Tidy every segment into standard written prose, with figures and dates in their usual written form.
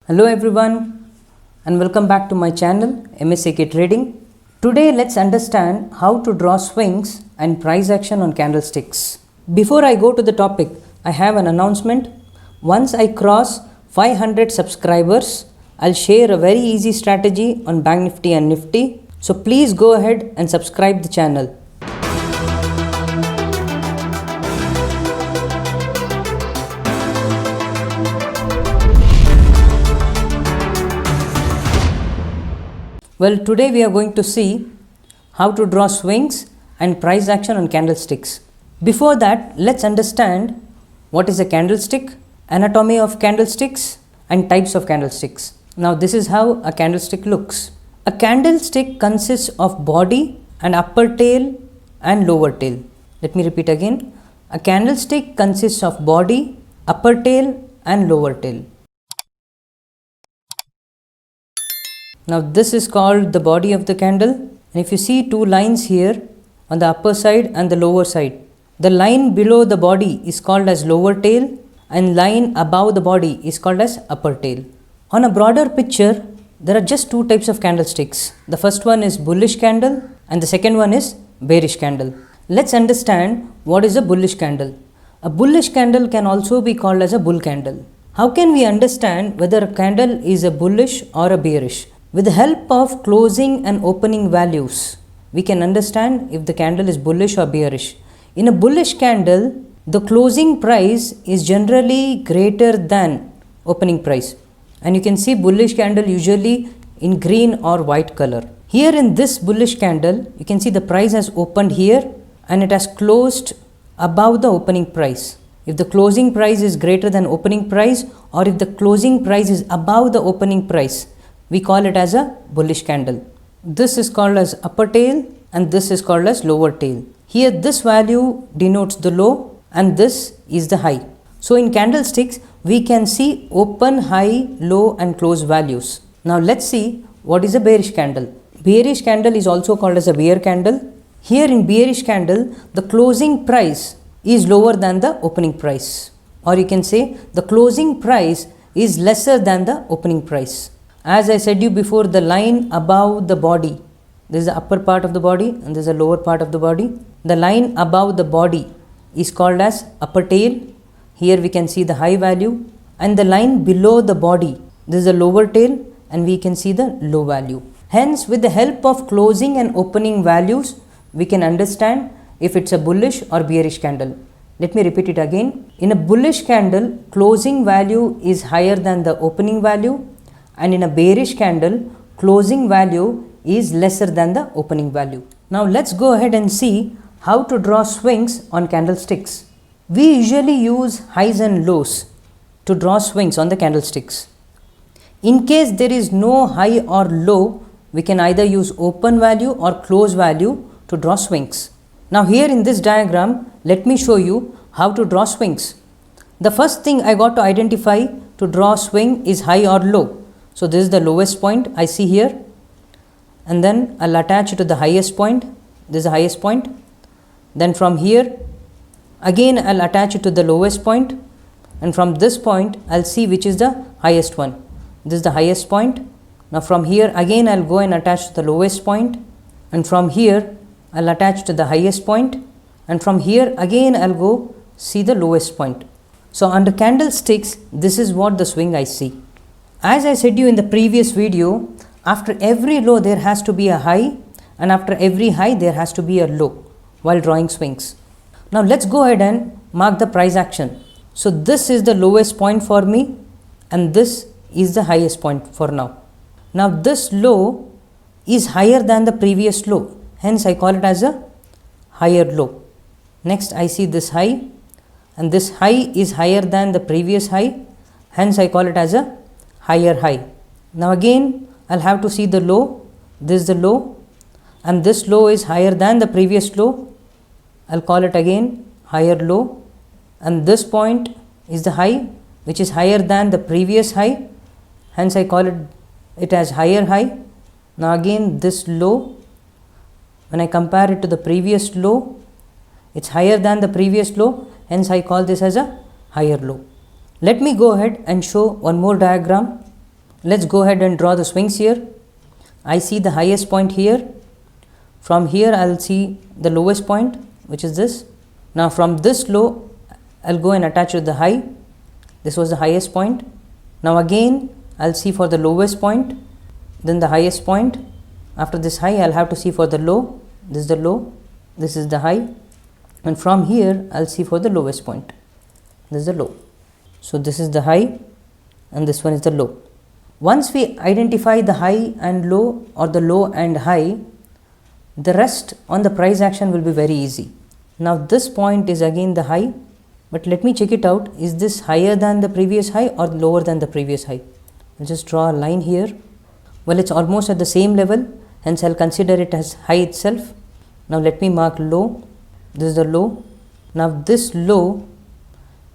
Hello everyone and welcome back to my channel MSAK Trading. Today let's understand how to draw swings and price action on candlesticks. Before I go to the topic, I have an announcement. Once I cross 500 subscribers, I'll share a very easy strategy on Bank Nifty and Nifty. So please go ahead and subscribe the channel. Well, today we are going to see how to draw swings and price action on candlesticks. Before that, let's understand what is a candlestick, anatomy of candlesticks, and types of candlesticks. Now, this is how a candlestick looks. A candlestick consists of body and upper tail and lower tail. Let me repeat again. A candlestick consists of body, upper tail, and lower tail. Now this is called the body of the candle, and if you see two lines here on the upper side and the lower side, the line below the body is called as lower tail and line above the body is called as upper tail. On a broader picture, there are just two types of candlesticks. The first one is bullish candle and the second one is bearish candle. Let's understand what is a bullish candle. A bullish candle can also be called as a bull candle. How can we understand whether a candle is a bullish or a bearish? With the help of closing and opening values, we can understand if the candle is bullish or bearish. In a bullish candle, the closing price is generally greater than opening price. And you can see bullish candle usually in green or white color. Here in this bullish candle, you can see the price has opened here and it has closed above the opening price. If the closing price is greater than opening price or if the closing price is above the opening price, we call it as a bullish candle. This is called as upper tail and this is called as lower tail. Here this value denotes the low and this is the high. So in candlesticks, we can see open, high, low and close values. Now let's see what is a bearish candle. Bearish candle is also called as a bear candle. Here in bearish candle, the closing price is lower than the opening price. Or you can say the closing price is lesser than the opening price. As I said you before, the line above the body, this is the upper part of the body and this is the lower part of the body. The line above the body is called as upper tail. Here we can see the high value, and the line below the body, this is the lower tail and we can see the low value. Hence, with the help of closing and opening values, we can understand if it's a bullish or bearish candle. Let me repeat it again. In a bullish candle, closing value is higher than the opening value, and in a bearish candle, closing value is lesser than the opening value. Now let's go ahead and see how to draw swings on candlesticks. We usually use highs and lows to draw swings on the candlesticks. In case there is no high or low, we can either use open value or close value to draw swings. Now here in this diagram, let me show you how to draw swings. The first thing I got to identify to draw swing is high or low. So this is the lowest point I see here, and then I'll attach it to the highest point. This is the highest point. Then from here again I'll attach it to the lowest point, and from this point I'll see which is the highest one. This is the highest point. Now from here again I'll go and attach to the lowest point, and from here I'll attach to the highest point, and from here again I'll go see the lowest point. So under candlesticks, this is what the swing I see. As I said you in the previous video, after every low there has to be a high, and after every high there has to be a low while drawing swings. Now let's go ahead and mark the price action. So this is the lowest point for me and this is the highest point for now. Now this low is higher than the previous low, hence I call it as a higher low. Next I see this high, and this high is higher than the previous high, hence I call it as a higher high. Now again I'll have to see the low. This is the low and this low is higher than the previous low. I'll call it again higher low, and this point is the high which is higher than the previous high, hence I call it as higher high. Now again this low, when I compare it to the previous low, it's higher than the previous low, hence I call this as a higher low. Let me go ahead and show one more diagram. Let's go ahead and draw the swings here. I see the highest point here. From here I'll see the lowest point, which is this. Now from this low I'll go and attach with the high. This was the highest point. Now again I'll see for the lowest point, then the highest point. After this high I'll have to see for the low. This is the low, this is the high, and from here I'll see for the lowest point. This is the low. So this is the high and this one is the low. Once we identify the high and low or the low and high, the rest on the price action will be very easy. Now this point is again the high, but let me check it out. Is this higher than the previous high or lower than the previous high? I'll just draw a line here. Well, it's almost at the same level, hence I'll consider it as high itself. Now let me mark low. This is the low. Now this low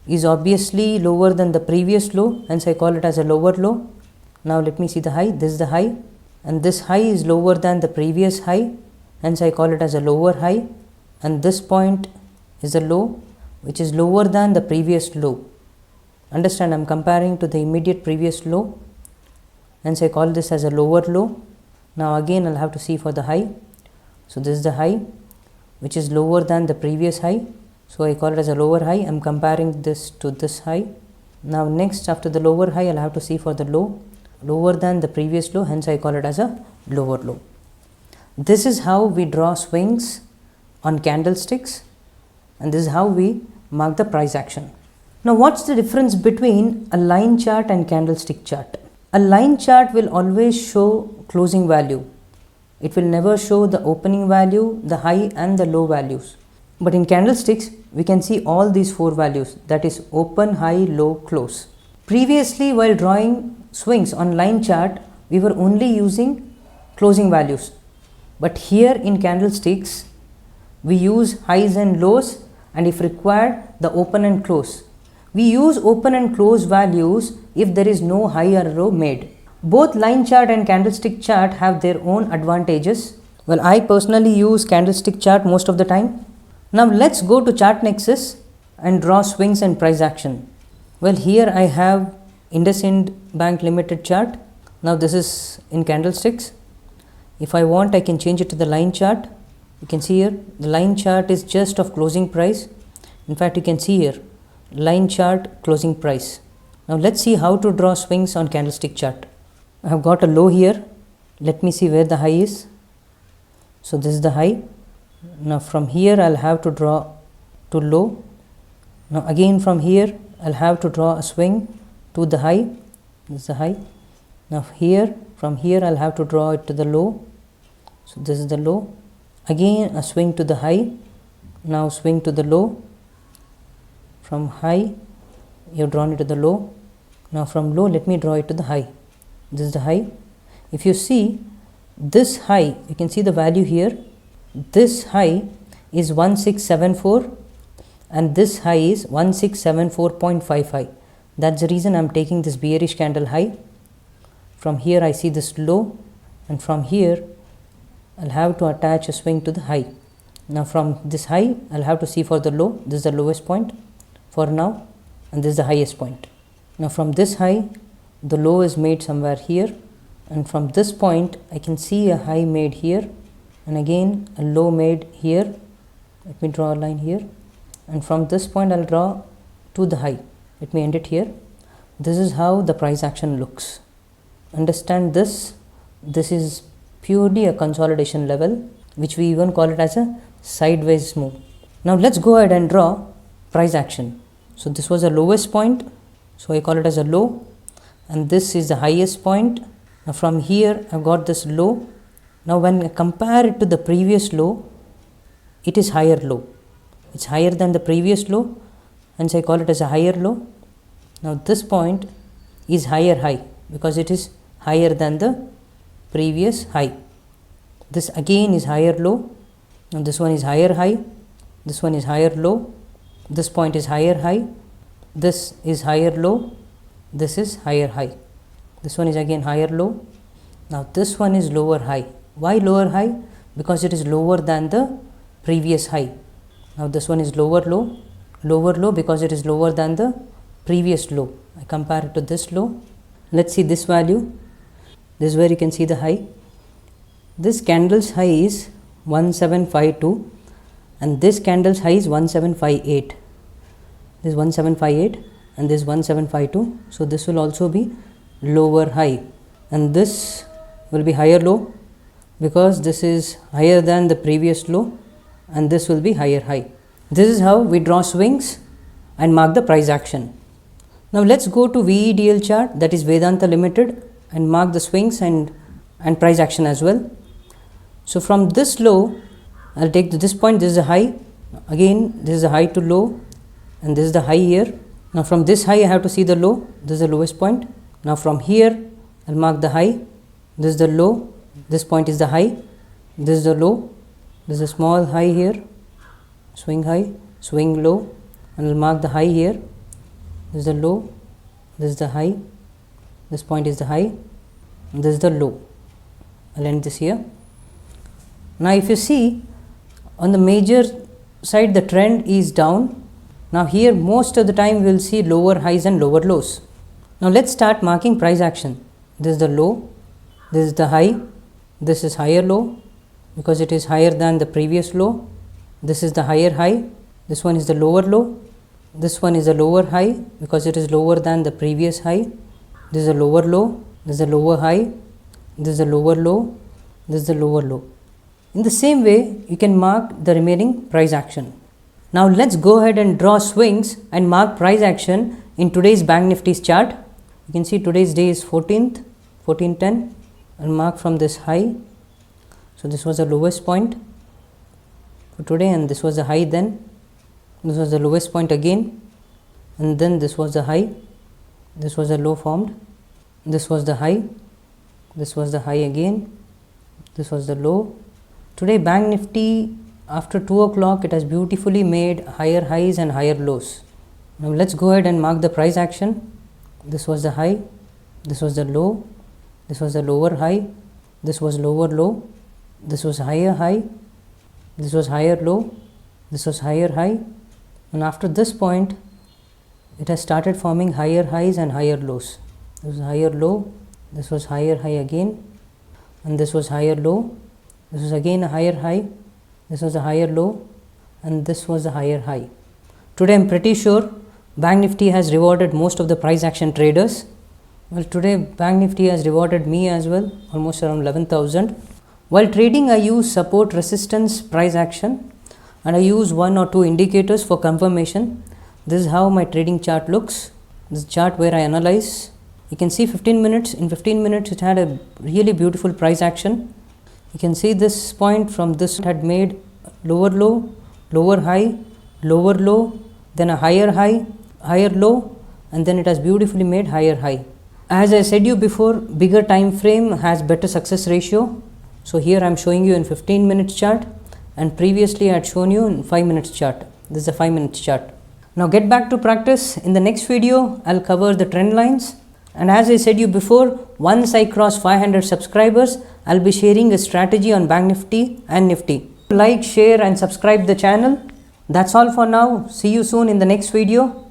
is obviously lower than the previous low, hence I call it as a lower low. Now let me see the high. This is the high, and this high is lower than the previous high, hence I call it as a lower high, and this point is a low which is lower than the previous low. Understand, I'm comparing to the immediate previous low, hence I call this as a lower low. Now again I'll have to see for the high. So this is the high which is lower than the previous high, so I call it as a lower high. I'm comparing this to this high. Now next, after the lower high I'll have to see for the low, lower than the previous low, hence I call it as a lower low. This is how we draw swings on candlesticks, and this is how we mark the price action. Now what's the difference between a line chart and candlestick chart? A line chart will always show closing value. It will never show the opening value, the high and the low values. But in candlesticks we can see all these four values, that is open, high, low, close. Previously, while drawing swings on line chart, we were only using closing values, but here in candlesticks we use highs and lows, and if required the open and close. We use open and close values if there is no high or low made. Both line chart and candlestick chart have their own advantages. Well, I personally use candlestick chart most of the time. Now let's go to ChartNexus and draw swings and price action. Well, here I have IndusInd Bank Limited chart. Now this is in candlesticks. If I want, I can change it to the line chart. You can see here the line chart is just of closing price. In fact, you can see here line chart, closing price. Now let's see how to draw swings on candlestick chart. I have got a low here. Let me see where the high is. So this is the high. Now from here I'll have to draw to low. Now again from here I'll have to draw a swing to the high. This is the high. Now here, from here I'll have to draw it to the low. So this is the low. Again a swing to the high. Now swing to the low. From high you have drawn it to the low. Now from low let me draw it to the high. This is the high. If you see this high, you can see the value here. This high is 1674 and this high is 1674.55. That's the reason I'm taking this bearish candle high. From here I see this low, and from here I'll have to attach a swing to the high. Now from this high I'll have to see for the low. This is the lowest point for now, and this is the highest point. Now from this high the low is made somewhere here, and from this point I can see a high made here and again a low made here. Let me draw a line here, and from this point I'll draw to the high. Let me end it here. This is how the price action looks. Understand this. This is purely a consolidation level, which we even call it as a sideways move. Now let's go ahead and draw price action. So this was the lowest point, so I call it as a low, and this is the highest point. Now from here I've got this low. Now when I compare it to the previous low, it is higher low. It's higher than the previous low, hence I call it as a higher low. Now this point is higher high because it is higher than the previous high. This again is higher low. Now this one is higher high. This one is higher low. This point is higher high. This is higher low. This is higher high. This one is again higher low. Now this one is lower high. Why lower high? Because it is lower than the previous high. Now this one is lower low because it is lower than the previous low. I compare it to this low. Let's see this value. This is where you can see the high. This candle's high is 1752 and this candle's high is 1758. This is 1758 and this is 1752. So this will also be lower high, and this will be higher low because this is higher than the previous low, and this will be higher high. This is how we draw swings and mark the price action. Now let's go to VEDL chart, that is Vedanta Limited, and mark the swings and price action as well. So from this low, I'll take to this point. This is a high. Again, this is a high to low, and this is the high here. Now from this high, I have to see the low. This is the lowest point. Now from here, I'll mark the high. This is the low. This point is the high. This is the low. This is a small high here. Swing high, swing low, and I'll mark the high here. This is the low. This is the high. This point is the high. And this is the low. I'll end this here. Now if you see on the major side, the trend is down. Now here most of the time we will see lower highs and lower lows. Now let's start marking price action. This is the low, this is the high, this is higher low because it is higher than the previous low. This is the higher high, this one is the lower low, this one is the lower high because it is lower than the previous high. This is a lower low, this is a lower high, this is a lower low, this is the lower low. In the same way, you can mark the remaining price action. Now let's go ahead and draw swings and mark price action in today's Bank Nifty's chart. You can see today's day is 14th, 1410, and mark from this high. So this was the lowest point for today, and this was the high then. This was the lowest point again, and then this was the high. This was the low formed. This was the high. This was the high again. This was the low. Today Bank Nifty, after 2 o'clock, it has beautifully made higher highs and higher lows. Now let's go ahead and mark the price action. This was the high, this was the low, this was the lower high, this was lower low, this was higher high, this was higher low, this was higher high, and after this point it has started forming higher highs and higher lows. This was higher low, this was higher high again, and this was higher low, this was again a higher high, this was a higher low, and this was a higher high. Today I'm pretty sure Bank Nifty has rewarded most of the price action traders. Well, today Bank Nifty has rewarded me as well, almost around 11,000. While trading, I use support, resistance, price action, and I use 1 or 2 indicators for confirmation. This is how my trading chart looks. This is chart where I analyze. You can see 15 minutes. In 15 minutes, it had a really beautiful price action. You can see this point from this had made lower low, lower high, lower low, then a higher high, higher low, and then it has beautifully made higher high. As I said you before, bigger time frame has better success ratio. So here I am showing you in 15 minutes chart, and previously I had shown you in 5 minutes chart. This is a 5 minutes chart. Now get back to practice. In the next video, I'll cover the trend lines. And as I said you before, once I cross 500 subscribers, I'll be sharing a strategy on Bank Nifty and Nifty. Like, share and subscribe the channel. That's all for now. See you soon in the next video.